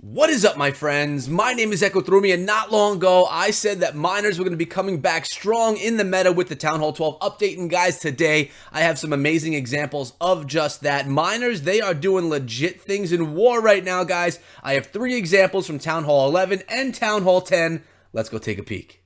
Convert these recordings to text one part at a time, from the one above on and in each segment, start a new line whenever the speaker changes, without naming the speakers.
What is up, my friends? My name is Echo Thrumi, and not long ago, I said that miners were going to be coming back strong in the meta with the Town Hall 12 update. And guys, today, I have some amazing examples of just that. Miners, they are doing legit things in war right now, guys. I have 3 examples from Town Hall 11 and Town Hall 10. Let's go take a peek.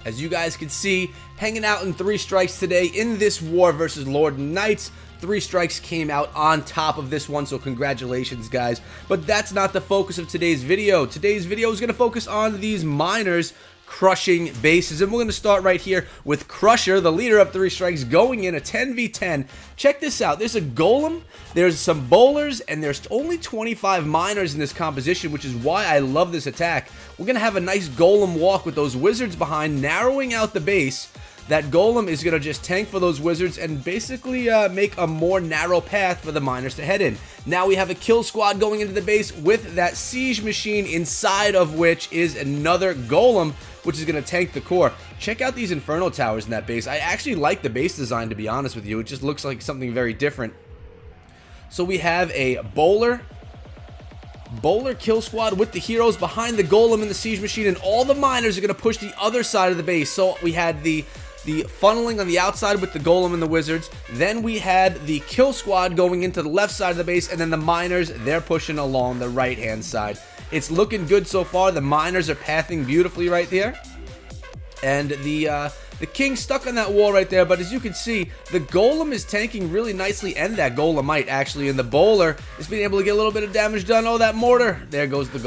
As you guys can see, hanging out in 3 strikes today in this war versus Lord Knights. 3 strikes came out on top of this one, so congratulations, guys. But that's not the focus of today's video. Today's video is going to focus on these miners crushing bases, and we're going to start right here with Crusher, the leader of 3 strikes, going in a 10v10. Check this out. There's a golem, there's some bowlers, and there's only 25 miners in this composition, which is why I love this attack. We're going to have a nice golem walk with those wizards behind, narrowing out the base. That golem is going to just tank for those wizards and basically make a more narrow path for the miners to head in. Now we have a kill squad going into the base with that siege machine, inside of which is another golem, which is going to tank the core. Check out these inferno towers in that base. I actually like the base design, to be honest with you. It just looks like something very different. So we have a bowler kill squad with the heroes behind the golem and the siege machine, and all the miners are going to push the other side of the base. So we had the funneling on the outside with the golem and the wizards. Then we had the kill squad going into the left side of the base, and then the miners, they're pushing along the right hand side. It's looking good so far. The miners are pathing beautifully right there, and the king stuck on that wall right there. But as you can see, the golem is tanking really nicely, and that golemite actually, and the bowler is being able to get a little bit of damage done. Oh, that mortar, there goes the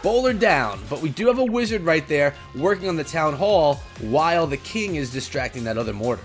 bowler down. But we do have a wizard right there working on the town hall while the king is distracting that other mortar.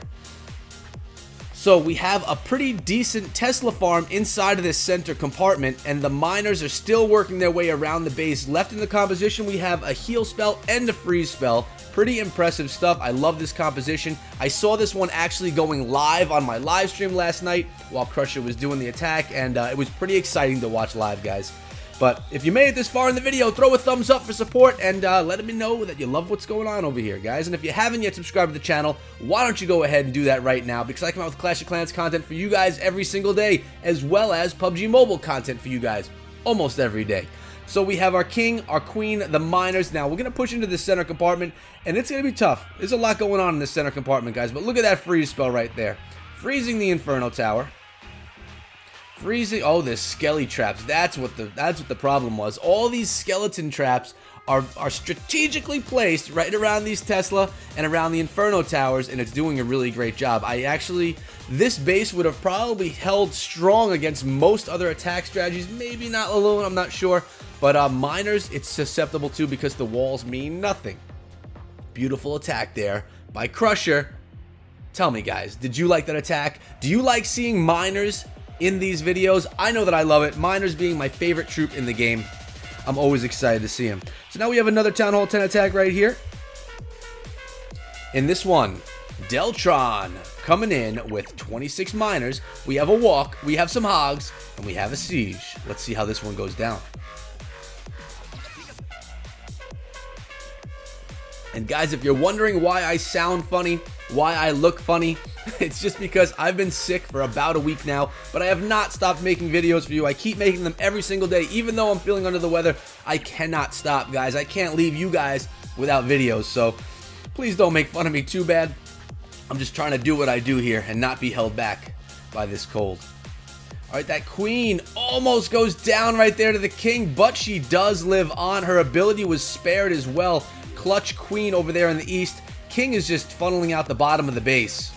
So we have a pretty decent Tesla farm inside of this center compartment, and the miners are still working their way around the base. Left in the composition, we have a heal spell and a freeze spell. Pretty impressive stuff. I love this composition. I saw this one actually going live on my live stream last night while Crusher was doing the attack, and it was pretty exciting to watch live, guys. But if you made it this far in the video, throw a thumbs up for support, and let me know that you love what's going on over here, guys. And if you haven't yet subscribed to the channel, why don't you go ahead and do that right now, because I come out with Clash of Clans content for you guys every single day, as well as PUBG Mobile content for you guys almost every day. So we have our king, our queen, the miners. Now we're going to push into the center compartment, and it's going to be tough. There's a lot going on in the center compartment, guys, but look at that freeze spell right there. Freezing the Inferno Tower. Freezing, oh, the skelly traps. That's what the problem was. All these skeleton traps are strategically placed right around these Tesla and around the Inferno Towers, and it's doing a really great job. This base would have probably held strong against most other attack strategies. Maybe not alone, I'm not sure. But miners, it's susceptible to, because the walls mean nothing. Beautiful attack there by Crusher. Tell me, guys, did you like that attack? Do you like seeing miners in these videos? I know that I love it. Miners being my favorite troop in the game. I'm always excited to see him. So now we have another Town Hall 10 attack right here. In this one, Deltron coming in with 26 miners. We have a walk, we have some hogs, and we have a siege. Let's see how this one goes down. And guys, if you're wondering why I sound funny, why I look funny, it's just because I've been sick for about a week now, but I have not stopped making videos for you. I keep making them every single day. Even though I'm feeling under the weather, I cannot stop, guys. I can't leave you guys without videos, so please don't make fun of me too bad. I'm just trying to do what I do here and not be held back by this cold. All right, that queen almost goes down right there to the king, but she does live on. Her ability was spared as well. Clutch queen over there in the east. King is just funneling out the bottom of the base.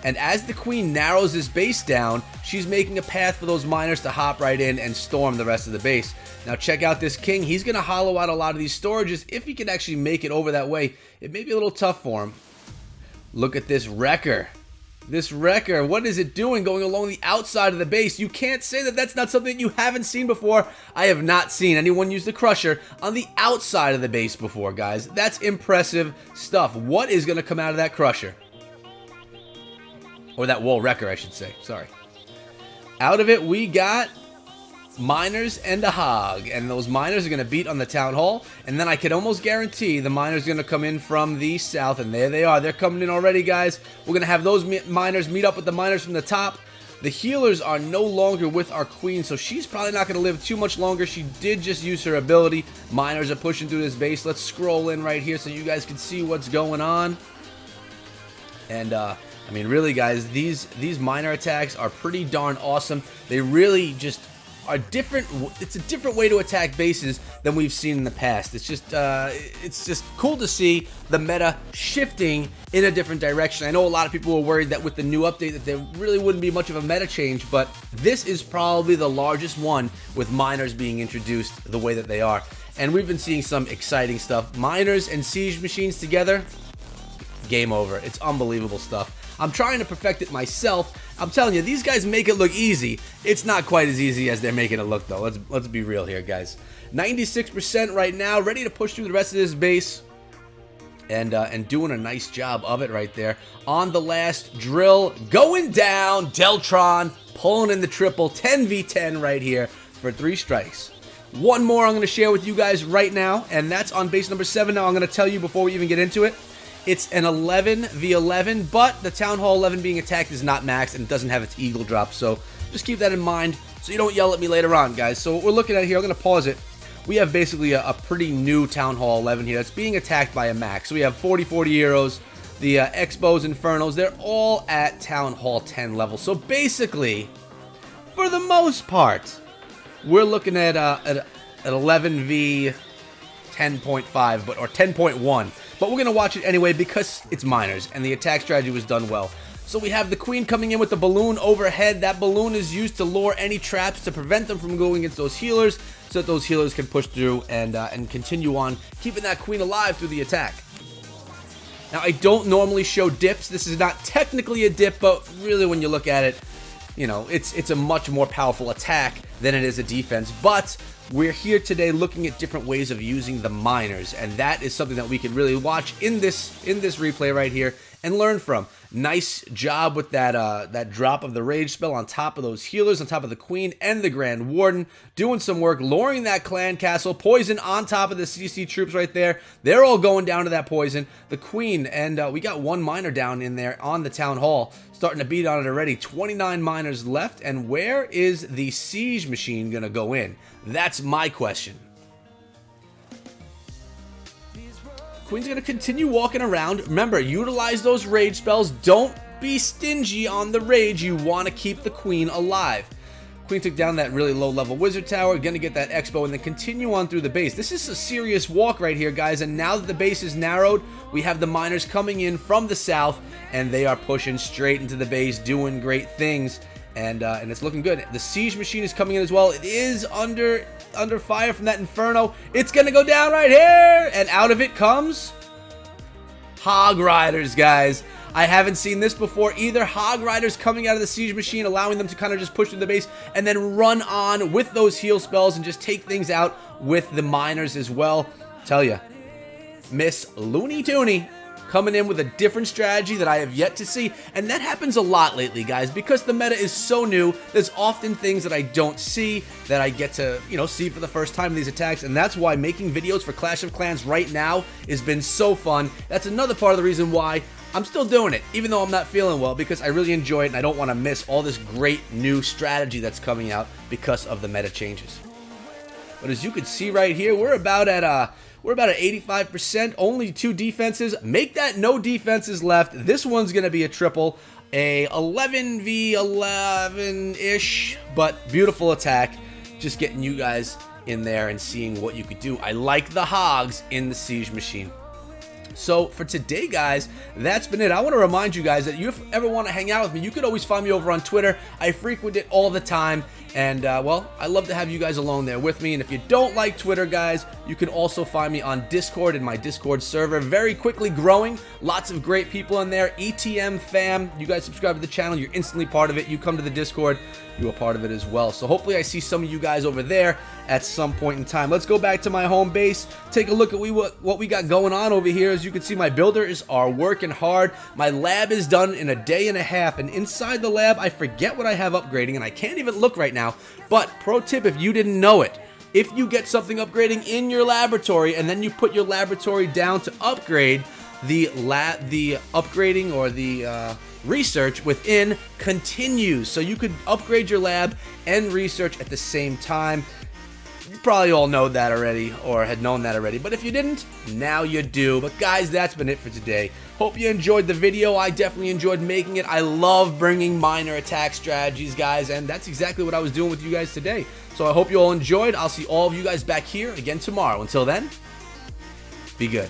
And as the queen narrows this base down, she's making a path for those miners to hop right in and storm the rest of the base. Now check out this king. He's going to hollow out a lot of these storages if he can actually make it over that way. It may be a little tough for him. Look at this wrecker. This wrecker, what is it doing going along the outside of the base? You can't say that that's not something you haven't seen before. I have not seen anyone use the Crusher on the outside of the base before, guys. That's impressive stuff. What is going to come out of that Crusher? Or that wall wrecker, I should say. Sorry. Out of it, we got miners and a hog, and those miners are going to beat on the town hall, and then I can almost guarantee the miners are going to come in from the south, and there they are. They're coming in already, guys. We're going to have those miners meet up with the miners from the top. The healers are no longer with our queen, so she's probably not going to live too much longer. She did just use her ability. Miners are pushing through this base. Let's scroll in right here so you guys can see what's going on. And I mean, really, guys, these miner attacks are pretty darn awesome. They really just are different. It's a different way to attack bases than we've seen in the past. It's just cool to see the meta shifting in a different direction. I know a lot of people were worried that with the new update that there really wouldn't be much of a meta change, but this is probably the largest one with miners being introduced the way that they are. And we've been seeing some exciting stuff. Miners and siege machines together, game over. It's unbelievable stuff. I'm trying to perfect it myself. I'm telling you, these guys make it look easy. It's not quite as easy as they're making it look, though. Let's be real here, guys. 96% right now, ready to push through the rest of this base, and doing a nice job of it right there. On the last drill, going down, Deltron pulling in the triple, 10v10 right here for 3 strikes. One more I'm going to share with you guys right now, and that's on base number 7. Now I'm going to tell you before we even get into it. It's an 11v11, but the Town Hall 11 being attacked is not maxed, and it doesn't have its eagle drop, so just keep that in mind so you don't yell at me later on, guys. So what we're looking at here, I'm going to pause it. We have basically a pretty new Town Hall 11 here that's being attacked by a max. So we have 40 heroes, the Expos, Infernos, they're all at Town Hall 10 level. So basically, for the most part, we're looking at an 11v 10.5, or 10.1. But we're going to watch it anyway because it's miners, and the attack strategy was done well. So we have the queen coming in with the balloon overhead. That balloon is used to lure any traps to prevent them from going against those healers, so that those healers can push through and continue on, keeping that queen alive through the attack. Now, I don't normally show dips. This is not technically a dip, but really when you look at it, you know, it's a much more powerful attack than it is a defense. But we're here today looking at different ways of using the miners, and that is something that we can really watch in this replay right here and learn from. Nice job with that drop of the rage spell on top of those healers, on top of the queen and the Grand Warden, doing some work, luring that clan castle, poison on top of the CC troops right there. They're all going down to that poison. The queen, and we got 1 miner down in there on the town hall, starting to beat on it already. 29 miners left, and where is the siege machine gonna go in? That's my question. Queen's going to continue walking around. Remember, utilize those rage spells. Don't be stingy on the rage. You want to keep the queen alive. Queen took down that really low level wizard tower. Going to get that expo and then continue on through the base. This is a serious walk right here, guys. And now that the base is narrowed, we have the miners coming in from the south, and they are pushing straight into the base, doing great things. And it's looking good. The siege machine is coming in as well. It is under fire from that Inferno. It's gonna go down right here, and out of it comes Hog Riders, guys. I haven't seen this before either. Hog Riders coming out of the siege machine, allowing them to kind of just push through the base and then run on with those heal spells and just take things out with the miners as well. Tell ya, Miss Looney Tooney coming in with a different strategy that I have yet to see, and that happens a lot lately, guys, because the meta is so new. There's often things that I don't see that I get to, you know, see for the first time in these attacks, and that's why making videos for Clash of Clans right now has been so fun. That's another part of the reason why I'm still doing it, even though I'm not feeling well, because I really enjoy it, and I don't want to miss all this great new strategy that's coming out because of the meta changes. But as you can see right here, we're about at 85%, only 2 defenses. Make that no defenses left. This one's going to be a triple, a 11v11-ish, but beautiful attack. Just getting you guys in there and seeing what you could do. I like the hogs in the siege machine. So for today, guys, that's been it. I want to remind you guys that if you ever want to hang out with me, you could always find me over on Twitter. I frequent it all the time, and well, I love to have you guys along there with me. And if you don't like Twitter, guys, you can also find me on Discord in my Discord server. Very quickly growing, lots of great people in there. ETM fam, you guys subscribe to the channel, you're instantly part of it. You come to the Discord, you're a part of it as well. So hopefully I see some of you guys over there at some point in time. Let's go back to my home base, take a look at what we got going on over here. As you can see, my builders are working hard. My lab is done in a day and a half, and inside the lab, I forget what I have upgrading, and I can't even look right now now. But pro tip, if you didn't know it, if you get something upgrading in your laboratory and then you put your laboratory down to upgrade, the upgrading or the research within continues. So you could upgrade your lab and research at the same time. You probably all know that already or had known that already, but if you didn't, now you do. But guys, that's been it for today. Hope you enjoyed the video. I definitely enjoyed making it. I love bringing minor attack strategies, guys, and that's exactly what I was doing with you guys today. So I hope you all enjoyed. I'll see all of you guys back here again tomorrow. Until then, be good.